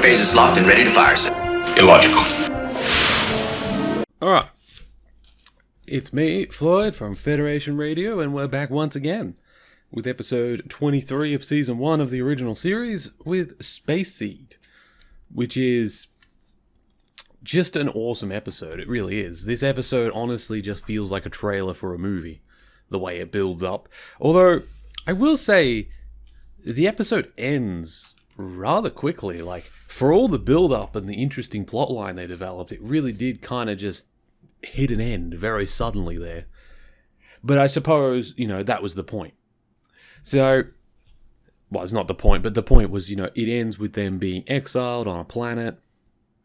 phase is locked and ready to fire, sir. Illogical. Alright. It's me, Floyd, from Federation Radio, and we're back once again with episode 23 of season 1 of the original series with Space Seed, which is just an awesome episode. It really is. This episode honestly just feels like a trailer for a movie, the way it builds up. Although, I will say, the episode ends rather quickly. Like, for all the build-up and the interesting plotline they developed, it really did kind of just hit an end very suddenly there. But I suppose, that was the point. So, well, it's not the point, but the point was, it ends with them being exiled on a planet.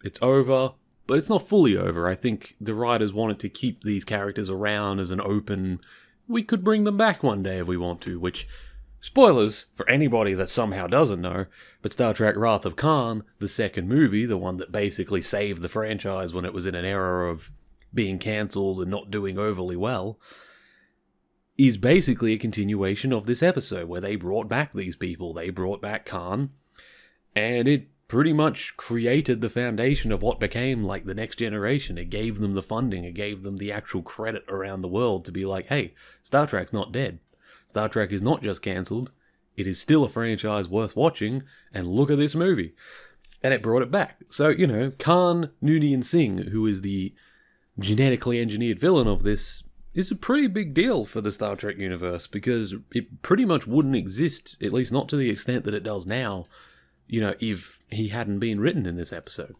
It's over, but it's not fully over. I think the writers wanted to keep these characters around as an open, we could bring them back one day if we want to, which, spoilers for anybody that somehow doesn't know, but Star Trek Wrath of Khan, the second movie, the one that basically saved the franchise when it was in an era of being cancelled and not doing overly well, is basically a continuation of this episode where they brought back these people. They brought back Khan, and it pretty much created the foundation of what became like the next generation. It gave them the funding, it gave them the actual credit around the world to be like, hey, Star Trek's not dead. Star Trek is not just cancelled, it is still a franchise worth watching, and look at this movie. And it brought it back. So, Khan Noonian Singh, who is the genetically engineered villain of this, is a pretty big deal for the Star Trek universe, because it pretty much wouldn't exist, at least not to the extent that it does now, if he hadn't been written in this episode.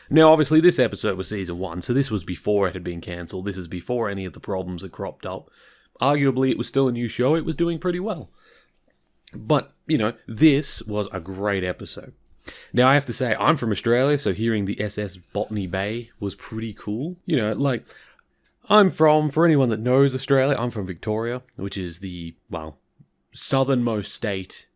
Now, obviously, this episode was season 1, so this was before it had been cancelled. This is before any of the problems had cropped up. Arguably, it was still a new show. It was doing pretty well. But, this was a great episode. Now, I have to say, I'm from Australia, so hearing the SS Botany Bay was pretty cool. For anyone that knows Australia, I'm from Victoria, which is the, southernmost state.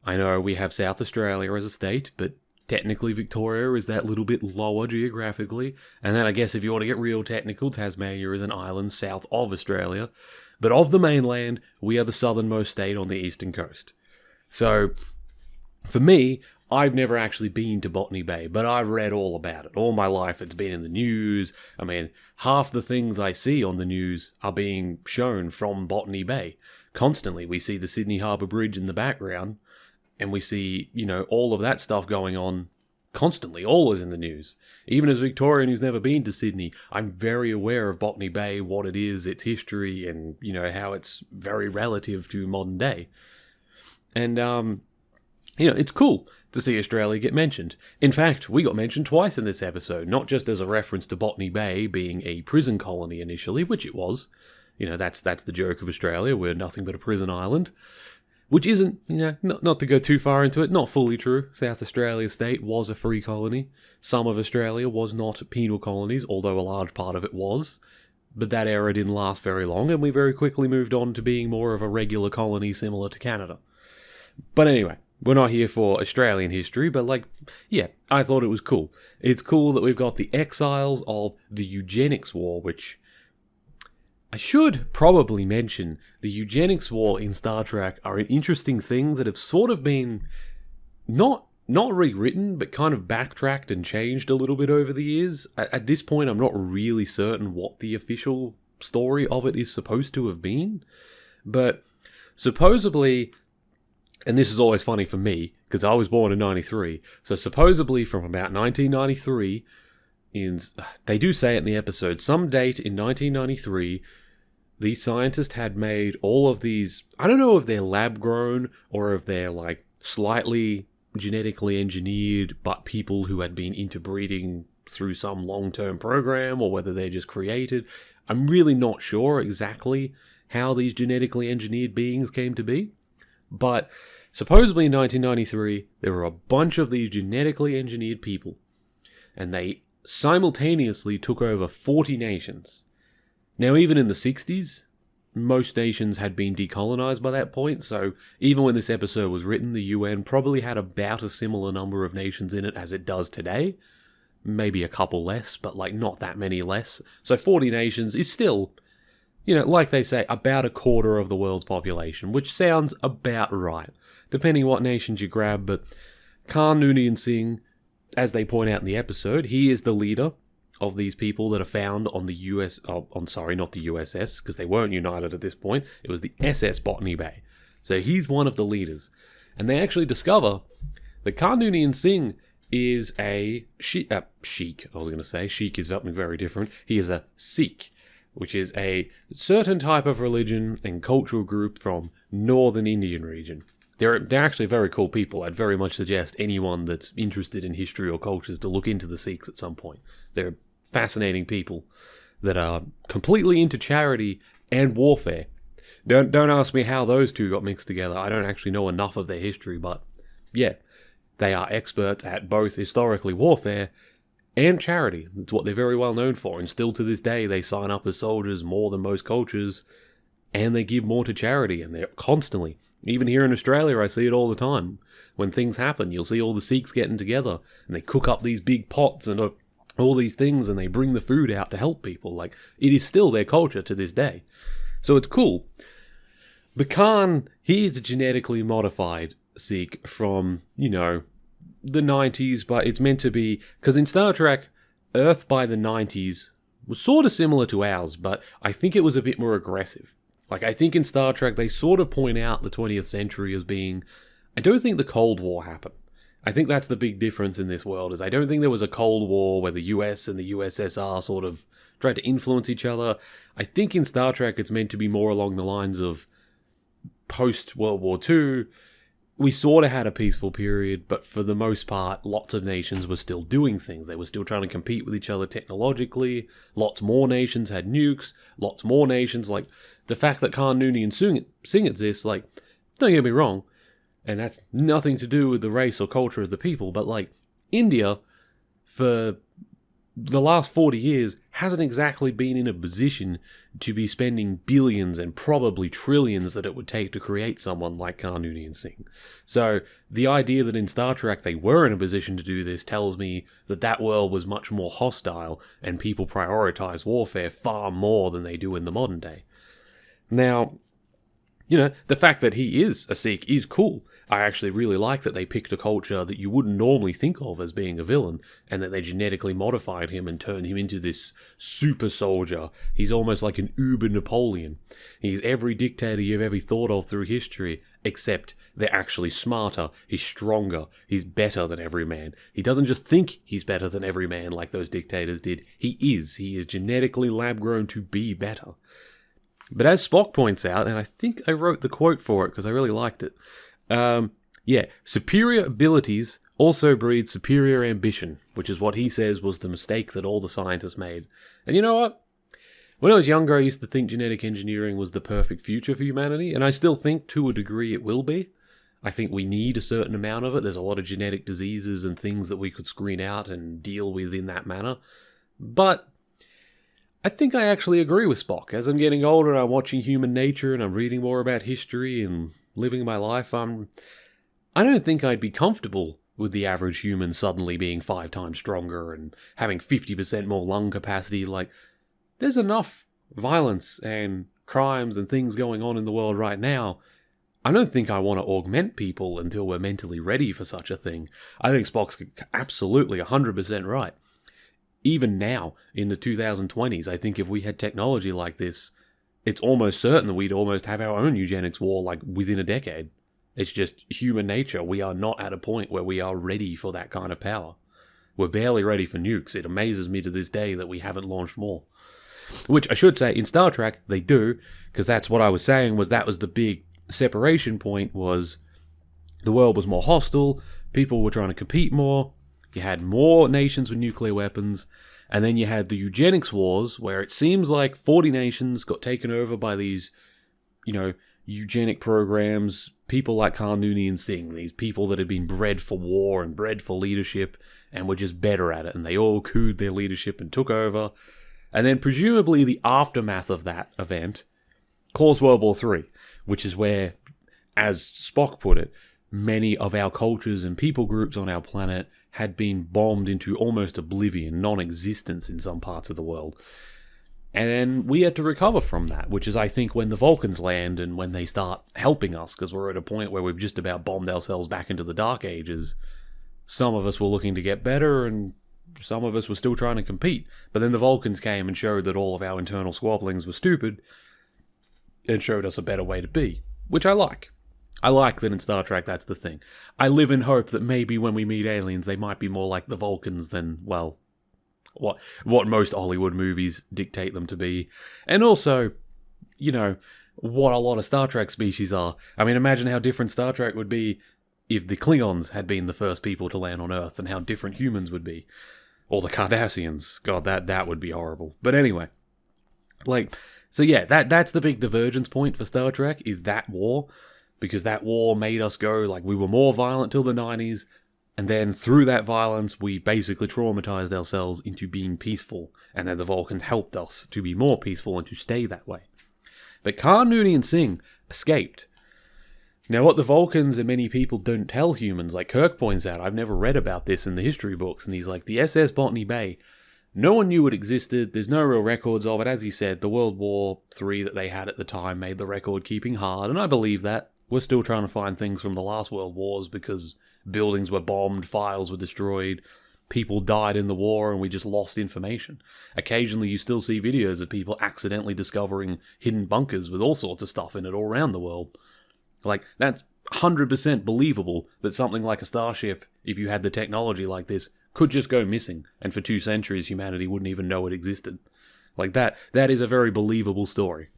I know we have South Australia as a state, but technically Victoria is that little bit lower geographically. And then I guess if you want to get real technical, Tasmania is an island south of Australia. But of the mainland, we are the southernmost state on the eastern coast. So, for me, I've never actually been to Botany Bay, but I've read all about it. All my life it's been in the news. I mean, half the things I see on the news are being shown from Botany Bay. Constantly, we see the Sydney Harbour Bridge in the background, and we see, all of that stuff going on constantly, always in the news. Even as a Victorian who's never been to Sydney, I'm very aware of Botany Bay, what it is, its history, and, how it's very relative to modern day. And, it's cool to see Australia get mentioned. In fact, we got mentioned twice in this episode, not just as a reference to Botany Bay being a prison colony initially, which it was. That's the joke of Australia, we're nothing but a prison island. Which isn't, not to go too far into it, not fully true. South Australia state was a free colony. Some of Australia was not penal colonies, although a large part of it was. But that era didn't last very long, and we very quickly moved on to being more of a regular colony similar to Canada. But anyway, we're not here for Australian history, but I thought it was cool. It's cool that we've got the exiles of the eugenics war, which I should probably mention. The eugenics war in Star Trek are an interesting thing that have sort of been not rewritten, but kind of backtracked and changed a little bit over the years. At this point, I'm not really certain what the official story of it is supposed to have been, but supposedly, and this is always funny for me, because I was born in 93, so supposedly from about 1993, they do say it in the episode, some date in 1993, these scientists had made all of these, I don't know if they're lab-grown, or if they're slightly genetically engineered, but people who had been interbreeding through some long-term program, or whether they're just created. I'm really not sure exactly how these genetically engineered beings came to be, but supposedly in 1993, there were a bunch of these genetically engineered people, and they simultaneously took over 40 nations. Now, even in the 60s, most nations had been decolonized by that point, so even when this episode was written, the UN probably had about a similar number of nations in it as it does today. Maybe a couple less, but not that many less. So 40 nations is still, like they say, about a quarter of the world's population, which sounds about right, depending what nations you grab, but Khan Noonian Singh as they point out in the episode, he is the leader of these people that are found on the US... Oh, I'm sorry, not the USS, because they weren't united at this point. It was the SS Botany Bay. So he's one of the leaders. And they actually discover that Noonian Singh is a sheik. I was going to say. Sheik is something very different. He is a Sikh, which is a certain type of religion and cultural group from northern Indian region. They're actually very cool people. I'd very much suggest anyone that's interested in history or cultures to look into the Sikhs at some point. They're fascinating people that are completely into charity and warfare. Don't ask me how those two got mixed together. I don't actually know enough of their history, but yeah, they are experts at both historically warfare and charity. That's what they're very well known for, and still to this day they sign up as soldiers more than most cultures, and they give more to charity, and they're constantly. Even here in Australia, I see it all the time. When things happen, you'll see all the Sikhs getting together, and they cook up these big pots and all these things, and they bring the food out to help people. Like, it is still their culture to this day. So it's cool. But Khan, he is a genetically modified Sikh from, the 90s, but it's meant to be... Because in Star Trek, Earth by the 90s was sort of similar to ours, but I think it was a bit more aggressive. Like, I think in Star Trek, they sort of point out the 20th century as being... I don't think the Cold War happened. I think that's the big difference in this world, is I don't think there was a Cold War where the US and the USSR sort of tried to influence each other. I think in Star Trek, it's meant to be more along the lines of post-World War II, we sort of had a peaceful period, but for the most part, lots of nations were still doing things. They were still trying to compete with each other technologically. Lots more nations had nukes. Lots more nations, like, the fact that Noonian Singh exists, like, don't get me wrong, and that's nothing to do with the race or culture of the people, but, like, India, for the last 40 years, hasn't exactly been in a position to be spending billions and probably trillions that it would take to create someone like Noonian Singh. So the idea that in Star Trek they were in a position to do this tells me that that world was much more hostile and people prioritize warfare far more than they do in the modern day. Now, the fact that he is a Sikh is cool. I actually really like that they picked a culture that you wouldn't normally think of as being a villain, and that they genetically modified him and turned him into this super soldier. He's almost like an uber Napoleon. He's every dictator you've ever thought of through history, except they're actually smarter, he's stronger, he's better than every man. He doesn't just think he's better than every man like those dictators did. He is genetically lab-grown to be better. But as Spock points out, and I think I wrote the quote for it because I really liked it, superior abilities also breed superior ambition, which is what he says was the mistake that all the scientists made. And you know what? When I was younger, I used to think genetic engineering was the perfect future for humanity, and I still think to a degree it will be. I think we need a certain amount of it. There's a lot of genetic diseases and things that we could screen out and deal with in that manner. But I think I actually agree with Spock. As I'm getting older and I'm watching human nature and I'm reading more about history and living my life, I don't think I'd be comfortable with the average human suddenly being 5 times stronger and having 50% more lung capacity. Like, there's enough violence and crimes and things going on in the world right now. I don't think I want to augment people until we're mentally ready for such a thing. I think Spock's absolutely 100% right. Even now, in the 2020s, I think if we had technology like this, it's almost certain that we'd almost have our own eugenics war, like, within a decade. It's just human nature. We are not at a point where we are ready for that kind of power. We're barely ready for nukes. It amazes me to this day that we haven't launched more. Which I should say, in Star Trek, they do, because that's what I was saying, was that was the big separation point, was the world was more hostile, people were trying to compete more, you had more nations with nuclear weapons, and then you had the eugenics wars, where it seems like 40 nations got taken over by these, eugenic programs, people like Noonian Singh, these people that had been bred for war and bred for leadership, and were just better at it, and they all cooed their leadership and took over. And then presumably the aftermath of that event caused World War III, which is where, as Spock put it, many of our cultures and people groups on our planet had been bombed into almost oblivion, non-existence in some parts of the world. And then we had to recover from that, which is, I think, when the Vulcans land and when they start helping us, because we're at a point where we've just about bombed ourselves back into the Dark Ages. Some of us were looking to get better, and some of us were still trying to compete. But then the Vulcans came and showed that all of our internal squabblings were stupid, and showed us a better way to be, which I like. I like that in Star Trek that's the thing. I live in hope that maybe when we meet aliens, they might be more like the Vulcans than, well, what most Hollywood movies dictate them to be. And also, you know, what a lot of Star Trek species are. I mean, imagine how different Star Trek would be if the Klingons had been the first people to land on Earth, and how different humans would be. Or the Cardassians. God, that would be horrible. But anyway. So yeah, that's the big divergence point for Star Trek, is that war. Because that war made us go, we were more violent till the 90s, and then through that violence, we basically traumatized ourselves into being peaceful, and then the Vulcans helped us to be more peaceful and to stay that way. But Khan Noonien Singh escaped. Now, what the Vulcans and many people don't tell humans, like Kirk points out, I've never read about this in the history books, and he's like, the SS Botany Bay, no one knew it existed, there's no real records of it. As he said, the World War III that they had at the time made the record-keeping hard, and I believe that. We're still trying to find things from the last World Wars because buildings were bombed, files were destroyed, people died in the war, and we just lost information. Occasionally you still see videos of people accidentally discovering hidden bunkers with all sorts of stuff in it all around the world. That's 100% believable that something like a starship, if you had the technology like this, could just go missing, and for 2 centuries humanity wouldn't even know it existed. That is a very believable story.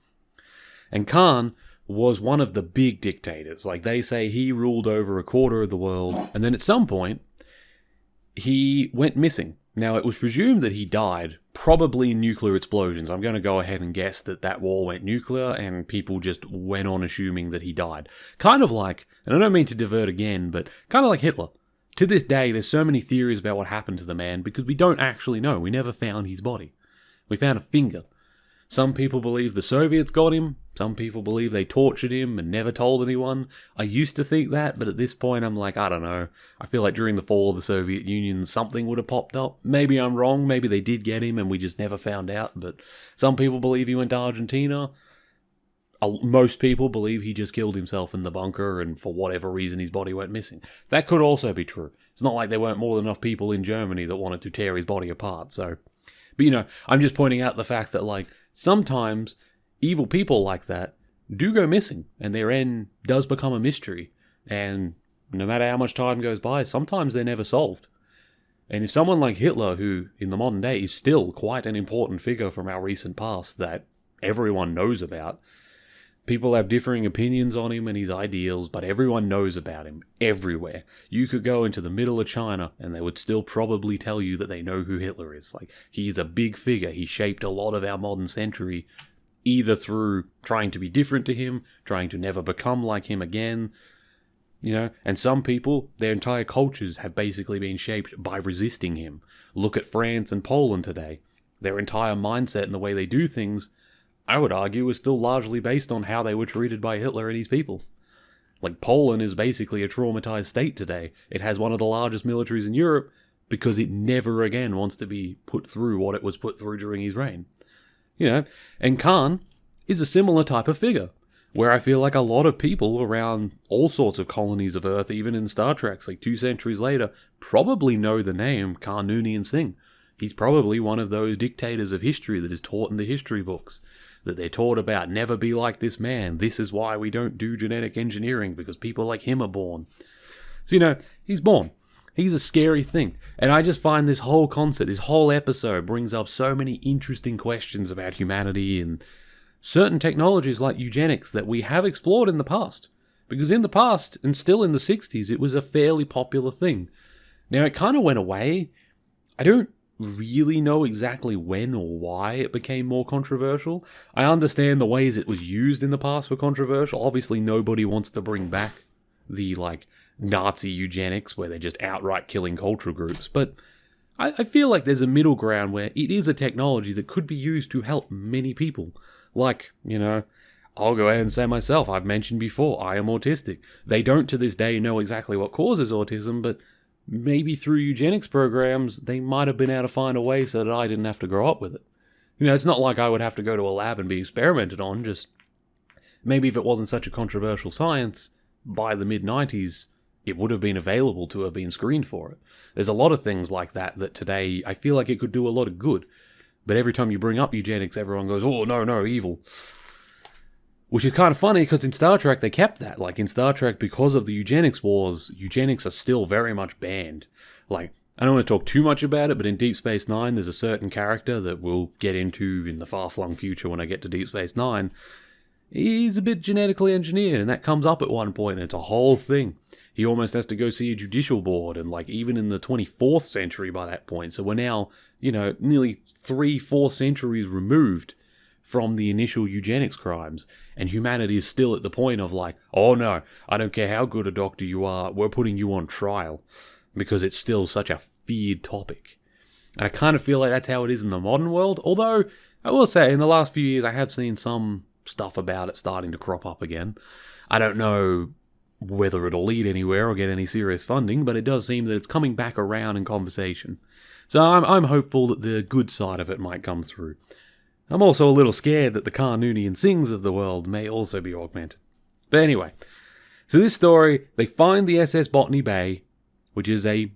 And Khan was one of the big dictators. They say he ruled over a quarter of the world, and then at some point, he went missing. Now, it was presumed that he died, probably in nuclear explosions. I'm going to go ahead and guess that war went nuclear, and people just went on assuming that he died. Kind of like, and I don't mean to divert again, but kind of like Hitler. To this day, there's so many theories about what happened to the man, because we don't actually know. We never found his body. We found a finger. Some people believe the Soviets got him. Some people believe they tortured him and never told anyone. I used to think that, but at this point I'm like, I don't know. I feel like during the fall of the Soviet Union, something would have popped up. Maybe I'm wrong. Maybe they did get him and we just never found out. But some people believe he went to Argentina. Most people believe he just killed himself in the bunker and for whatever reason his body went missing. That could also be true. It's not like there weren't more than enough people in Germany that wanted to tear his body apart, so... But, I'm just pointing out the fact that, sometimes evil people like that do go missing, and their end does become a mystery. And no matter how much time goes by, sometimes they're never solved. And if someone like Hitler, who in the modern day is still quite an important figure from our recent past that everyone knows about, people have differing opinions on him and his ideals, but everyone knows about him everywhere. You could go into the middle of China and they would still probably tell you that they know who Hitler is. He is a big figure. He shaped a lot of our modern century, either through trying to be different to him, trying to never become like him again. And some people, their entire cultures have basically been shaped by resisting him. Look at France and Poland today. Their entire mindset and the way they do things, I would argue, is still largely based on how they were treated by Hitler and his people. Poland is basically a traumatized state today. It has one of the largest militaries in Europe because it never again wants to be put through what it was put through during his reign. And Khan is a similar type of figure, where I feel like a lot of people around all sorts of colonies of Earth, even in Star Trek, 2 centuries later, probably know the name Khan Noonien Singh. He's probably one of those dictators of history that is taught in the history books. That they're taught about, never be like this man. This is why we don't do genetic engineering, because people like him are born. So, he's born. He's a scary thing. And I just find this whole concept, this whole episode brings up so many interesting questions about humanity and certain technologies like eugenics that we have explored in the past. Because in the past, and still in the 60s, it was a fairly popular thing. Now, it kind of went away. I don't really know exactly when or why it became more controversial. I understand the ways it was used in the past were controversial. Obviously, nobody wants to bring back the, Nazi eugenics where they're just outright killing cultural groups. But I feel like there's a middle ground where it is a technology that could be used to help many people. I'll go ahead and say myself, I've mentioned before, I am autistic. They don't to this day know exactly what causes autism, but maybe through eugenics programs, they might have been able to find a way so that I didn't have to grow up with it. It's not like I would have to go to a lab and be experimented on, just maybe if it wasn't such a controversial science, by the mid-90s, it would have been available to have been screened for it. There's a lot of things like that today I feel like it could do a lot of good. But every time you bring up eugenics, everyone goes, oh, no, evil. Which is kind of funny, because in Star Trek they kept that. Like, in Star Trek, because of the eugenics wars, eugenics are still very much banned. Like, I don't want to talk too much about it, but in Deep Space Nine, there's a certain character that we'll get into in the far-flung future when I get to Deep Space Nine. He's a bit genetically engineered, and that comes up at one point, and it's a whole thing. He almost has to go see a judicial board, and like even in the 24th century by that point. So we're now, nearly 3-4 centuries removed from the initial eugenics crimes, and humanity is still at the point of like, oh no, I don't care how good a doctor you are, we're putting you on trial, because it's still such a feared topic. And I kind of feel like that's how it is in the modern world, although I will say in the last few years I have seen some stuff about it starting to crop up again. I don't know whether it'll lead anywhere or get any serious funding, but it does seem that it's coming back around in conversation. So I'm hopeful that the good side of it might come through. I'm also a little scared that the noonian Sings of the world may also be augmented. But anyway, so this story, they find the SS Botany Bay, which is a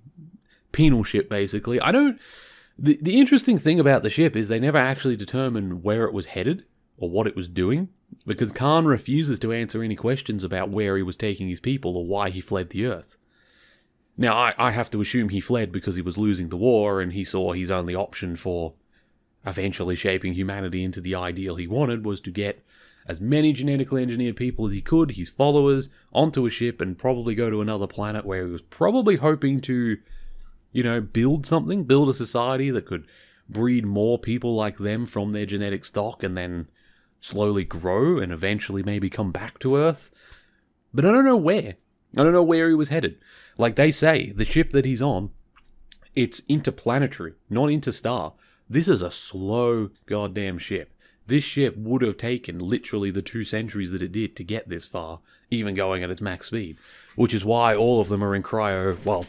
penal ship basically. The interesting thing about the ship is they never actually determine where it was headed or what it was doing, because Khan refuses to answer any questions about where he was taking his people or why he fled the Earth. Now, I have to assume he fled because he was losing the war and he saw his only option for eventually shaping humanity into the ideal he wanted was to get as many genetically engineered people as he could, his followers, onto a ship and probably go to another planet where he was probably hoping to, build something, build a society that could breed more people like them from their genetic stock and then slowly grow and eventually maybe come back to Earth. But I don't know where. I don't know where he was headed. Like they say, the ship that he's on, it's interplanetary, not interstar. This is a slow goddamn ship. This ship would have taken literally the 2 centuries that it did to get this far, even going at its max speed. Which is why all of them are in cryo. Well,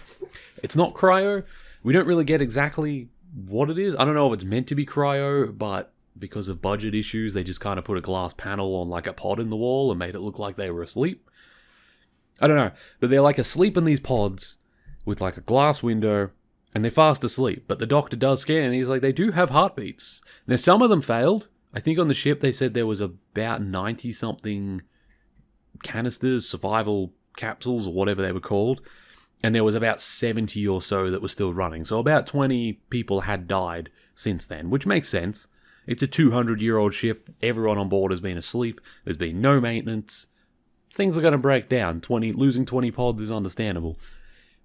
it's not cryo. We don't really get exactly what it is. I don't know if it's meant to be cryo, but because of budget issues, they just kind of put a glass panel on like a pod in the wall and made it look like they were asleep. I don't know, but they're like asleep in these pods with like a glass window, and they're fast asleep. But the doctor does scan, and he's like, they do have heartbeats. Now, some of them failed. I think on the ship they said there was about 90-something canisters, survival capsules, or whatever they were called, and there was about 70 or so that were still running. So about 20 people had died since then, which makes sense. It's a 200-year-old ship. Everyone on board has been asleep. There's been no maintenance. Things are going to break down. Losing 20 pods is understandable.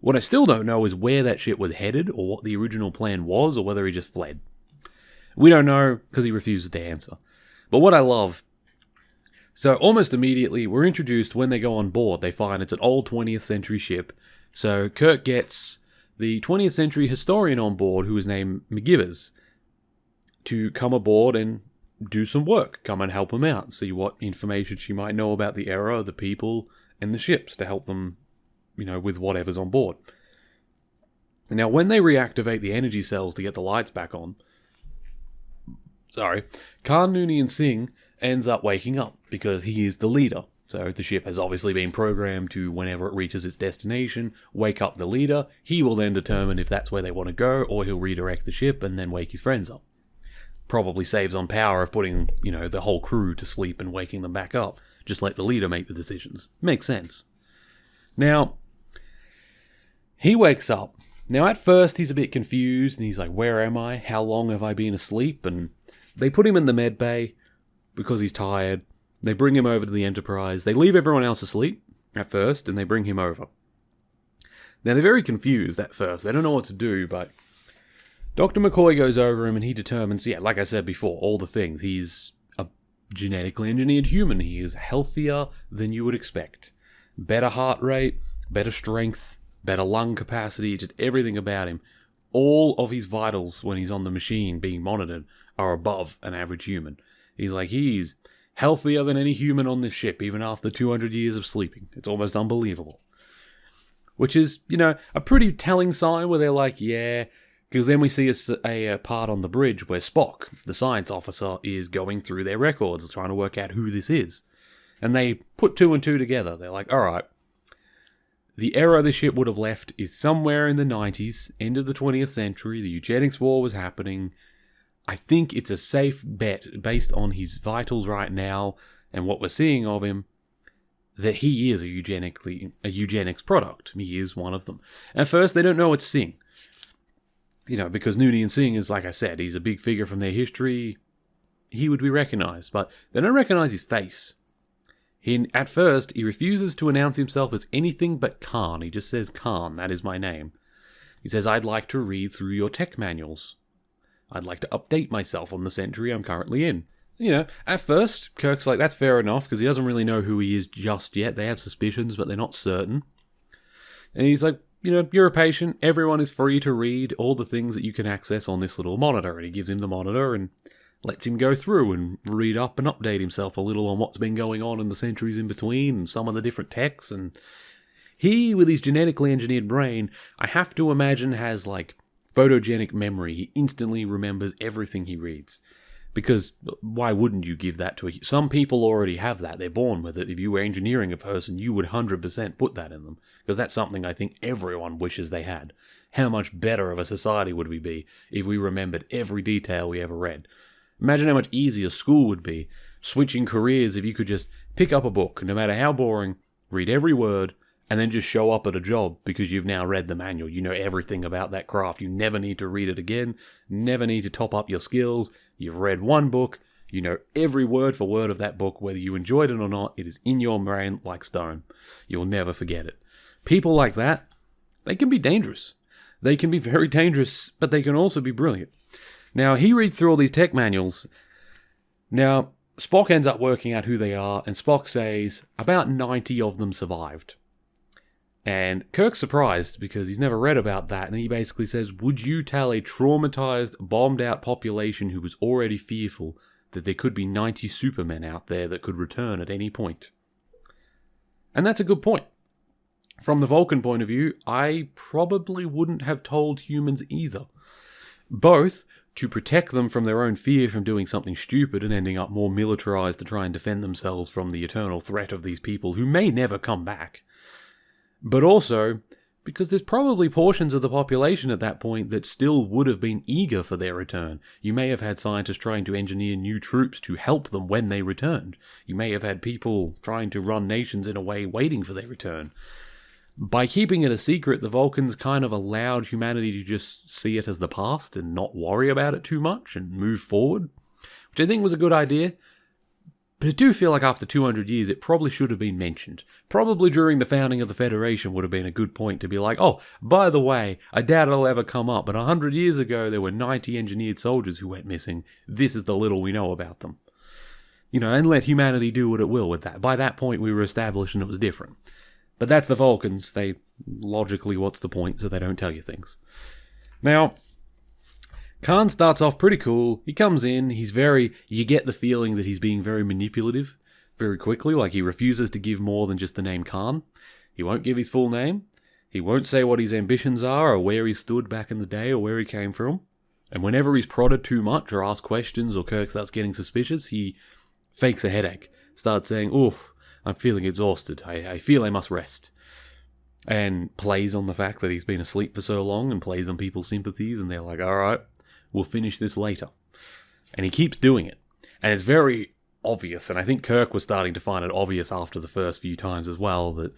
What I still don't know is where that ship was headed, or what the original plan was, or whether he just fled. We don't know, because he refuses to answer. But what I love... So almost immediately, we're introduced when they go on board. They find it's an old 20th century ship. So Kirk gets the 20th century historian on board, who is named McGivers, to come aboard and do some work. Come and help him out. See what information she might know about the era, the people, and the ships to help them, with whatever's on board. Now, when they reactivate the energy cells to get the lights back on, noonian Singh ends up waking up because he is the leader. So the ship has obviously been programmed to, whenever it reaches its destination, wake up the leader. He will then determine if that's where they want to go, or he'll redirect the ship and then wake his friends up. Probably saves on power of putting, the whole crew to sleep and waking them back up. Just let the leader make the decisions. Makes sense. Now, he wakes up. Now, at first, he's a bit confused, and he's like, where am I? How long have I been asleep? And they put him in the med bay because he's tired. They bring him over to the Enterprise. They leave everyone else asleep at first, and they bring him over. Now, they're very confused at first. They don't know what to do, but Dr. McCoy goes over him, and he determines, like I said before, all the things. He's a genetically engineered human. He is healthier than you would expect. Better heart rate, better strength, better lung capacity, just everything about him. All of his vitals, when he's on the machine being monitored, are above an average human. He's healthier than any human on this ship, even after 200 years of sleeping. It's almost unbelievable. Which is, a pretty telling sign where they're like, yeah... Because then we see a part on the bridge where Spock, the science officer, is going through their records, trying to work out who this is. And they put 2 and 2 together. They're like, alright, The era the ship would have left is somewhere in the 90s, end of the 20th century. The eugenics war was happening. I think it's a safe bet, based on his vitals right now and what we're seeing of him, that he is a eugenics product. He is one of them. At first, they don't know it's Singh. Because Noonian Singh is, like I said, he's a big figure from their history. He would be recognized, but they don't recognize his face. At first, he refuses to announce himself as anything but Khan. He just says, Khan, that is my name. He says, I'd like to read through your tech manuals. I'd like to update myself on the century I'm currently in. At first, Kirk's like, that's fair enough, because he doesn't really know who he is just yet. They have suspicions, but they're not certain. And he's like, you're a patient. Everyone is free to read all the things that you can access on this little monitor. And he gives him the monitor and lets him go through and read up and update himself a little on what's been going on in the centuries in between and some of the different techs. And he, with his genetically engineered brain, I have to imagine has photogenic memory. He instantly remembers everything he reads. Because why wouldn't you give that to some people already have that. They're born with it. If you were engineering a person, you would 100% put that in them. Because that's something I think everyone wishes they had. How much better of a society would we be if we remembered every detail we ever read? Imagine how much easier school would be. Switching careers if you could just pick up a book, no matter how boring, read every word, and then just show up at a job because you've now read the manual. You know everything about that craft. You never need to read it again. Never need to top up your skills. You've read one book. You know every word for word of that book. Whether you enjoyed it or not, it is in your brain like stone. You'll never forget it. People like that, they can be dangerous. They can be very dangerous, but they can also be brilliant. Now, he reads through all these tech manuals. Now, Spock ends up working out who they are, and Spock says about 90 of them survived. And Kirk's surprised because he's never read about that, and he basically says, would you tell a traumatized, bombed-out population who was already fearful that there could be 90 supermen out there that could return at any point? And that's a good point. From the Vulcan point of view, I probably wouldn't have told humans either. Both to protect them from their own fear from doing something stupid and ending up more militarized to try and defend themselves from the eternal threat of these people who may never come back. But also, because there's probably portions of the population at that point that still would have been eager for their return. You may have had scientists trying to engineer new troops to help them when they returned. You may have had people trying to run nations in a way waiting for their return. By keeping it a secret, the Vulcans kind of allowed humanity to just see it as the past and not worry about it too much and move forward, which I think was a good idea. But I do feel like after 200 years, it probably should have been mentioned. Probably during the founding of the Federation would have been a good point to be like, oh, by the way, I doubt it'll ever come up, but 100 years ago, there were 90 engineered soldiers who went missing. This is the little we know about them. And let humanity do what it will with that. By that point, we were established and it was different. But that's the Vulcans. They, logically, what's the point, so they don't tell you things. Now, Khan starts off pretty cool. He comes in, you get the feeling that he's being very manipulative very quickly, like he refuses to give more than just the name Khan. He won't give his full name. He won't say what his ambitions are or where he stood back in the day or where he came from. And whenever he's prodded too much or asked questions or Kirk starts getting suspicious, he fakes a headache. Starts saying, oof, I'm feeling exhausted. I feel I must rest. And plays on the fact that he's been asleep for so long and plays on people's sympathies, and they're like, all right, we'll finish this later. And he keeps doing it. And it's very obvious, and I think Kirk was starting to find it obvious after the first few times as well, that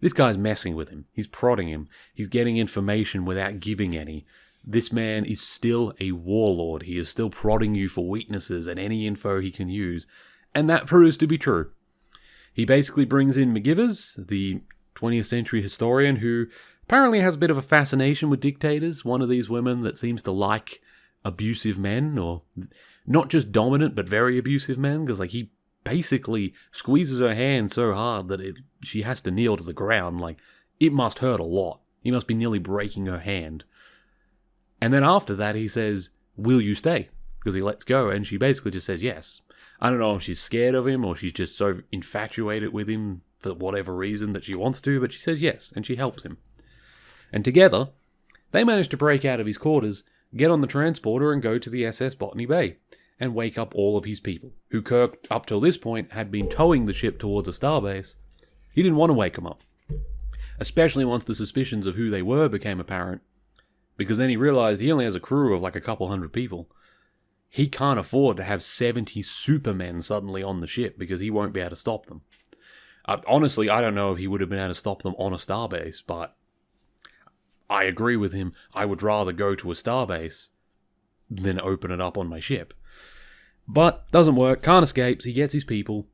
this guy's messing with him. He's prodding him. He's getting information without giving any. This man is still a warlord. He is still prodding you for weaknesses and any info he can use. And that proves to be true. He basically brings in McGivers, the 20th century historian who apparently has a bit of a fascination with dictators. One of these women that seems to like abusive men, or not just dominant, but very abusive men, because he basically squeezes her hand so hard that she has to kneel to the ground. It must hurt a lot. He must be nearly breaking her hand. And then after that, he says, will you stay? Because he lets go, and she basically just says yes. I don't know if she's scared of him or she's just so infatuated with him for whatever reason that she wants to, but she says yes, and she helps him. And together, they manage to break out of his quarters, get on the transporter and go to the SS Botany Bay, and wake up all of his people, who Kirk, up till this point, had been towing the ship towards a starbase. He didn't want to wake them up. especially once the suspicions of who they were became apparent, because then he realized he only has a crew of like a couple hundred people. He can't afford to have 70 supermen suddenly on the ship because he won't be able to stop them. Honestly, I don't know if he would have been able to stop them on a starbase, but I agree with him. I would rather go to a starbase than open it up on my ship. But doesn't work. Khan escapes. He gets his people.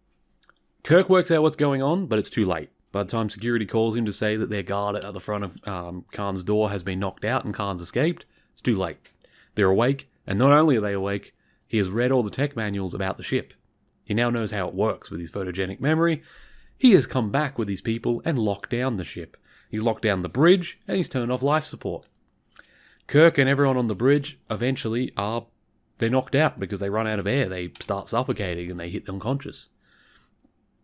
Kirk works out what's going on, but it's too late. By the time security calls him to say that their guard at the front of Khan's door has been knocked out and Khan's escaped, it's too late. They're awake, and not only are they awake, he has read all the tech manuals about the ship. He now knows how it works with his photogenic memory. He has come back with his people and locked down the ship. He's locked down the bridge, and he's turned off life support. Kirk and everyone on the bridge eventually they're knocked out because they run out of air. They start suffocating and they hit unconscious.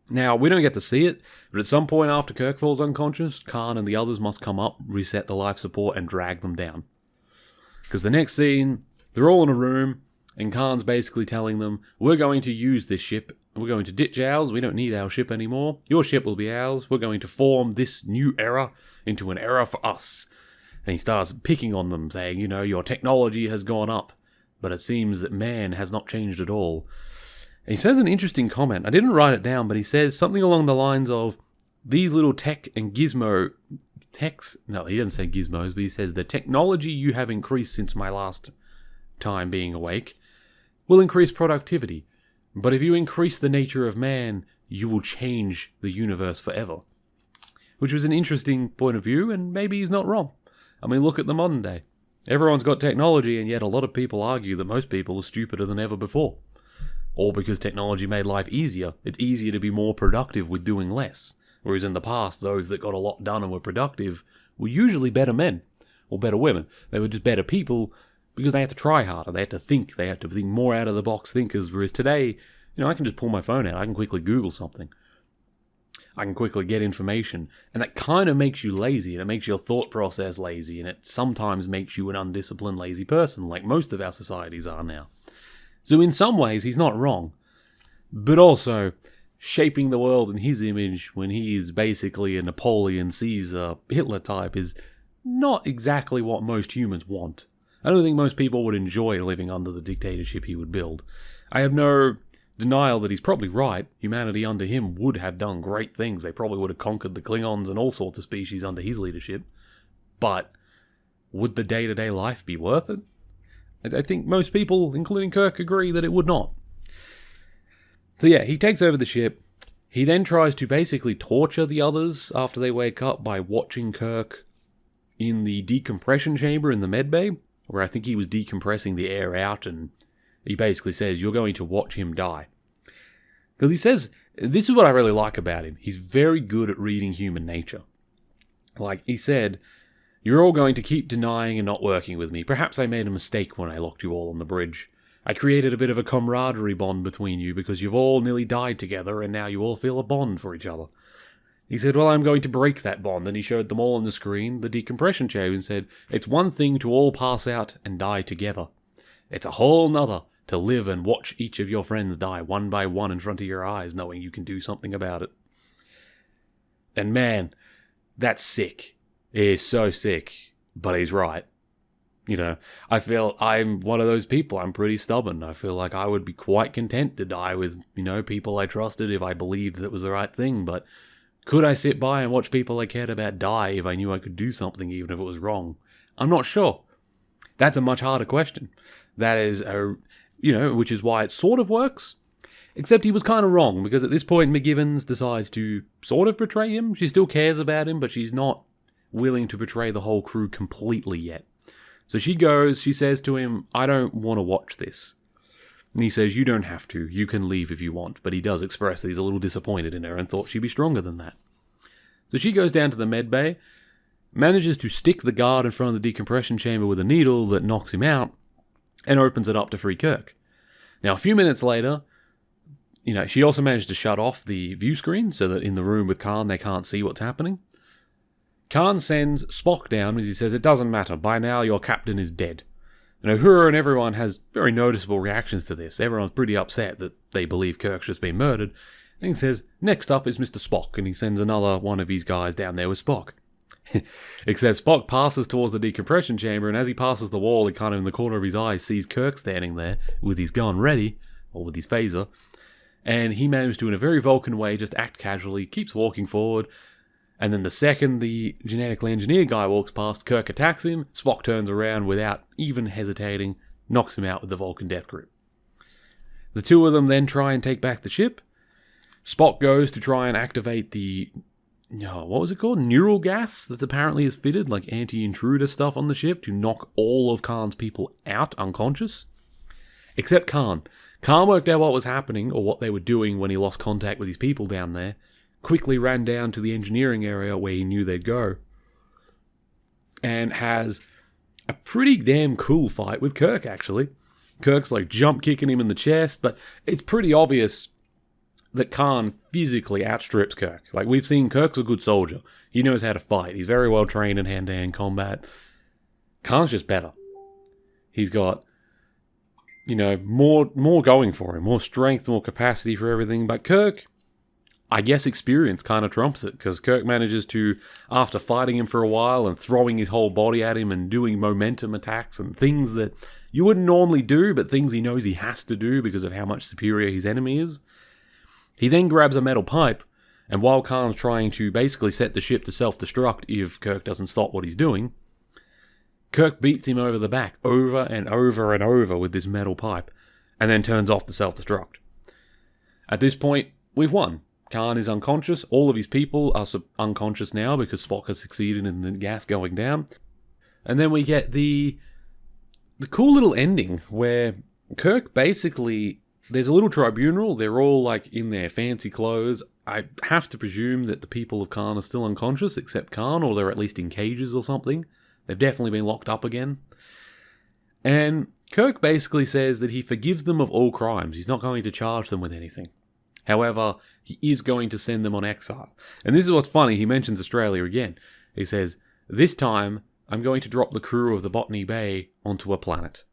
Now, we don't get to see it, but at some point after Kirk falls unconscious, Khan and the others must come up, reset the life support, and drag them down. Because the next scene, they're all in a room, and Khan's basically telling them, we're going to use this ship, we're going to ditch ours, we don't need our ship anymore, your ship will be ours, we're going to form this new era into an era for us. And he starts picking on them, saying, your technology has gone up, but it seems that man has not changed at all. And he says an interesting comment. I didn't write it down, but he says something along the lines of, these little tech and gizmo techs, no, he doesn't say gizmos, but he says, the technology you have increased since my last time being awake will increase productivity. But if you increase the nature of man, you will change the universe forever. Which was an interesting point of view, and maybe he's not wrong. I mean, look at the modern day. Everyone's got technology, and yet a lot of people argue that most people are stupider than ever before. Or because technology made life easier, it's easier to be more productive with doing less. Whereas in the past, those that got a lot done and were productive were usually better men, or better women. They were just better people because they had to try harder, they had to think more out of the box thinkers, whereas today, I can just pull my phone out, I can quickly Google something. I can quickly get information, and that kind of makes you lazy, and it makes your thought process lazy, and it sometimes makes you an undisciplined, lazy person, like most of our societies are now. So in some ways, he's not wrong, but also shaping the world in his image when he is basically a Napoleon, Caesar, Hitler type is not exactly what most humans want. I don't think most people would enjoy living under the dictatorship he would build. I have no denial that he's probably right. Humanity under him would have done great things. They probably would have conquered the Klingons and all sorts of species under his leadership. But would the day-to-day life be worth it? I think most people, including Kirk, agree that it would not. So yeah, he takes over the ship. He then tries to basically torture the others after they wake up by watching Kirk in the decompression chamber in the medbay, where I think he was decompressing the air out, and he basically says, you're going to watch him die. Because he says, this is what I really like about him. He's very good at reading human nature. Like he said, you're all going to keep denying and not working with me. Perhaps I made a mistake when I locked you all on the bridge. I created a bit of a camaraderie bond between you because you've all nearly died together and now you all feel a bond for each other. He said, well, I'm going to break that bond. And he showed them all on the screen the decompression chamber and said, it's one thing to all pass out and die together. It's a whole nother to live and watch each of your friends die one by one in front of your eyes, knowing you can do something about it. And man, that's sick. It is so sick, but he's right. I feel I'm one of those people. I'm pretty stubborn. I feel like I would be quite content to die with, people I trusted if I believed that it was the right thing, but could I sit by and watch people I cared about die if I knew I could do something even if it was wrong? I'm not sure. That's a much harder question. That is which is why it sort of works. Except he was kind of wrong, because at this point McGivens decides to sort of betray him. She still cares about him, but she's not willing to betray the whole crew completely yet. So she says to him, I don't want to watch this. And he says, you don't have to. You can leave if you want. But he does express that he's a little disappointed in her and thought she'd be stronger than that. So she goes down to the med bay, manages to stick the guard in front of the decompression chamber with a needle that knocks him out, and opens it up to free Kirk. Now, a few minutes later, she also managed to shut off the view screen so that in the room with Khan they can't see what's happening. Khan sends Spock down as he says, it doesn't matter, by now your captain is dead. And Uhura and everyone has very noticeable reactions to this. Everyone's pretty upset that they believe Kirk's just been murdered. And he says, next up is Mr. Spock, and he sends another one of his guys down there with Spock. Except Spock passes towards the decompression chamber, and as he passes the wall, he kind of in the corner of his eye sees Kirk standing there with his gun ready, or with his phaser, and he managed to, in a very Vulcan way, just act casually, keeps walking forward, and then the second the genetically engineered guy walks past, Kirk attacks him, Spock turns around without even hesitating, knocks him out with the Vulcan death grip. The two of them then try and take back the ship. Spock goes to try and activate the what was it called? Neural gas that apparently is fitted, like anti-intruder stuff on the ship, to knock all of Khan's people out unconscious. Except Khan. Khan worked out what was happening, or what they were doing when he lost contact with his people down there, quickly ran down to the engineering area where he knew they'd go, and has a pretty damn cool fight with Kirk, actually. Kirk's like jump kicking him in the chest, but it's pretty obvious that Khan physically outstrips Kirk. Like, we've seen Kirk's a good soldier. He knows how to fight. He's very well trained in hand-to-hand combat. Khan's just better. He's got, more going for him. More strength, more capacity for everything. But Kirk, I guess experience kind of trumps it, because Kirk manages to, after fighting him for a while and throwing his whole body at him and doing momentum attacks and things that you wouldn't normally do, but things he knows he has to do because of how much superior his enemy is, he then grabs a metal pipe, and while Khan's trying to basically set the ship to self-destruct if Kirk doesn't stop what he's doing, Kirk beats him over the back over and over and over with this metal pipe, and then turns off the self-destruct. At this point, we've won. Khan is unconscious. All of his people are unconscious now because Spock has succeeded in the gas going down. And then we get the cool little ending where Kirk basically, there's a little tribunal. They're all like in their fancy clothes. I have to presume that the people of Khan are still unconscious, except Khan, or they're at least in cages or something. They've definitely been locked up again. And Kirk basically says that he forgives them of all crimes. He's not going to charge them with anything. However, he is going to send them on exile. And this is what's funny. He mentions Australia again. He says, "This time, I'm going to drop the crew of the Botany Bay onto a planet.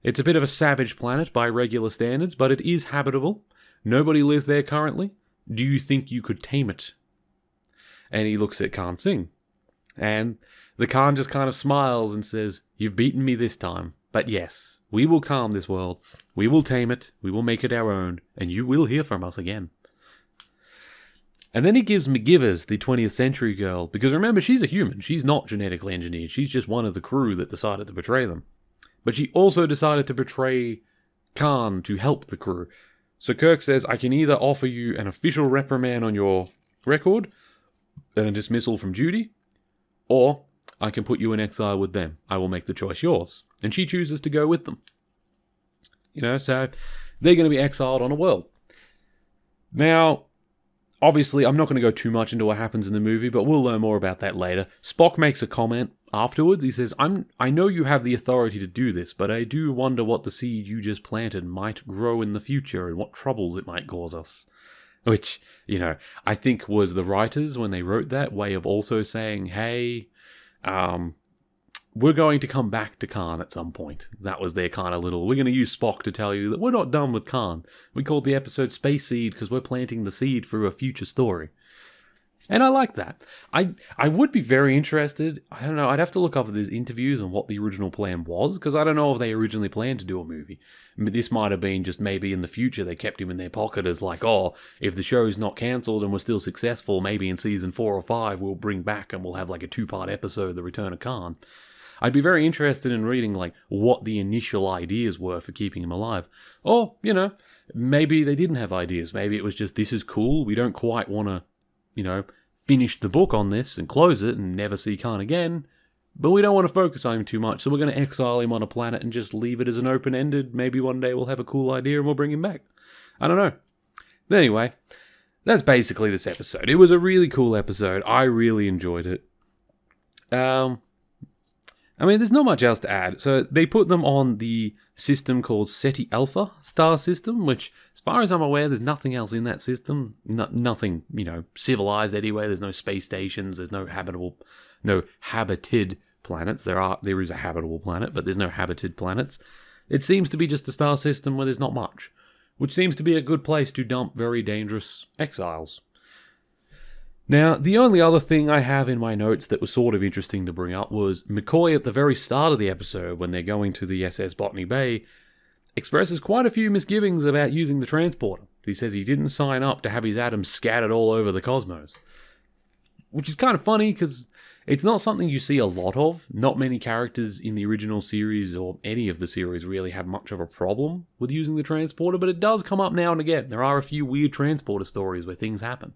It's a bit of a savage planet by regular standards, but it is habitable. Nobody lives there currently. Do you think you could tame it?" And he looks at Khan Singh. And the Khan just kind of smiles and says, "You've beaten me this time. But yes, we will calm this world. We will tame it. We will make it our own. And you will hear from us again." And then he gives McGivers, the 20th century girl, because remember, she's a human. She's not genetically engineered. She's just one of the crew that decided to betray them. But she also decided to betray Khan to help the crew. So Kirk says, "I can either offer you an official reprimand on your record and a dismissal from duty, or I can put you in exile with them. I will make the choice yours." And she chooses to go with them. So they're going to be exiled on a world. Now, obviously, I'm not going to go too much into what happens in the movie, but we'll learn more about that later. Spock makes a comment afterwards. He says, I know you have the authority to do this, but I do wonder what the seed you just planted might grow in the future and what troubles it might cause us." Which, I think was the writers, when they wrote that, way of also saying, hey, we're going to come back to Khan at some point. That was their kind of little, we're going to use Spock to tell you that we're not done with Khan. We called the episode Space Seed because we're planting the seed for a future story. And I like that. I would be very interested. I don't know. I'd have to look up these interviews and what the original plan was, because I don't know if they originally planned to do a movie. This might have been just maybe in the future they kept him in their pocket as like, oh, if the show's not cancelled and we're still successful, maybe in season 4 or 5 we'll bring back and we'll have like a 2-part episode, The Return of Khan. I'd be very interested in reading like what the initial ideas were for keeping him alive. Or, maybe they didn't have ideas. Maybe it was just, this is cool. We don't quite want to, finish the book on this and close it and never see Khan again, but we don't want to focus on him too much, so we're going to exile him on a planet and just leave it as an open-ended, maybe one day we'll have a cool idea and we'll bring him back. I don't know. But anyway, that's basically this episode. It was a really cool episode. I really enjoyed it. There's not much else to add. So they put them on the system called Ceti Alpha star system, which, as far as I'm aware, there's nothing else in that system. Nothing, civilized anyway. There's no space stations. There's no habited planets. There is a habitable planet, but there's no habited planets. It seems to be just a star system where there's not much, which seems to be a good place to dump very dangerous exiles. Now, the only other thing I have in my notes that was sort of interesting to bring up was McCoy at the very start of the episode, when they're going to the SS Botany Bay, expresses quite a few misgivings about using the transporter. He says he didn't sign up to have his atoms scattered all over the cosmos. Which is kind of funny, because it's not something you see a lot of. Not many characters in the original series, or any of the series, really have much of a problem with using the transporter, but it does come up now and again. There are a few weird transporter stories where things happen.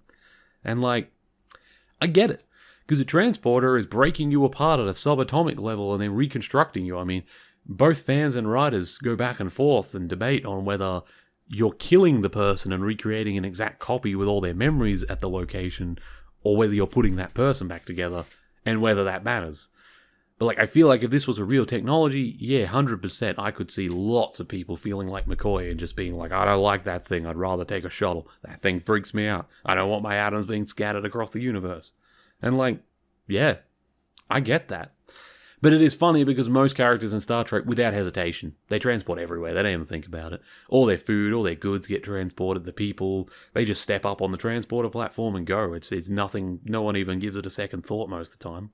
And I get it, because a transporter is breaking you apart at a subatomic level and then reconstructing you. I mean, both fans and writers go back and forth and debate on whether you're killing the person and recreating an exact copy with all their memories at the location, or whether you're putting that person back together, and whether that matters. But I feel like if this was a real technology, yeah, 100%, I could see lots of people feeling like McCoy and just being like, I don't like that thing, I'd rather take a shuttle. That thing freaks me out. I don't want my atoms being scattered across the universe. And yeah, I get that. But it is funny because most characters in Star Trek, without hesitation, they transport everywhere. They don't even think about it. All their food, all their goods get transported. The people, they just step up on the transporter platform and go. It's nothing, no one even gives it a second thought most of the time.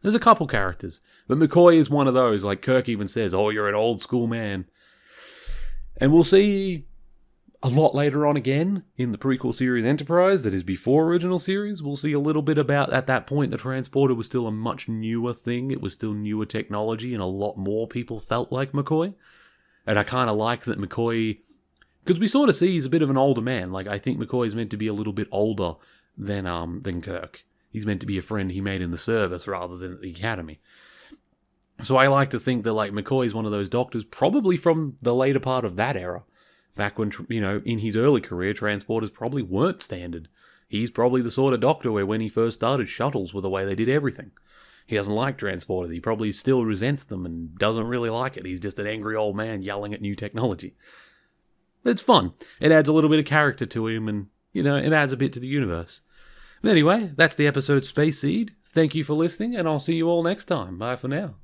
There's a couple characters, but McCoy is one of those. Like Kirk even says, oh, you're an old school man. And we'll see a lot later on again in the prequel series Enterprise, that is before original series. We'll see a little bit about, at that point, the transporter was still a much newer thing. It was still newer technology, and a lot more people felt like McCoy. And I kind of like that McCoy, because we sort of see he's a bit of an older man. I think McCoy is meant to be a little bit older than Kirk. He's meant to be a friend he made in the service rather than at the academy. So I like to think that McCoy is one of those doctors, probably from the later part of that era. Back when, in his early career, transporters probably weren't standard. He's probably the sort of doctor where when he first started, shuttles were the way they did everything. He doesn't like transporters. He probably still resents them and doesn't really like it. He's just an angry old man yelling at new technology. It's fun. It adds a little bit of character to him, and, it adds a bit to the universe. But anyway, that's the episode Space Seed. Thank you for listening, and I'll see you all next time. Bye for now.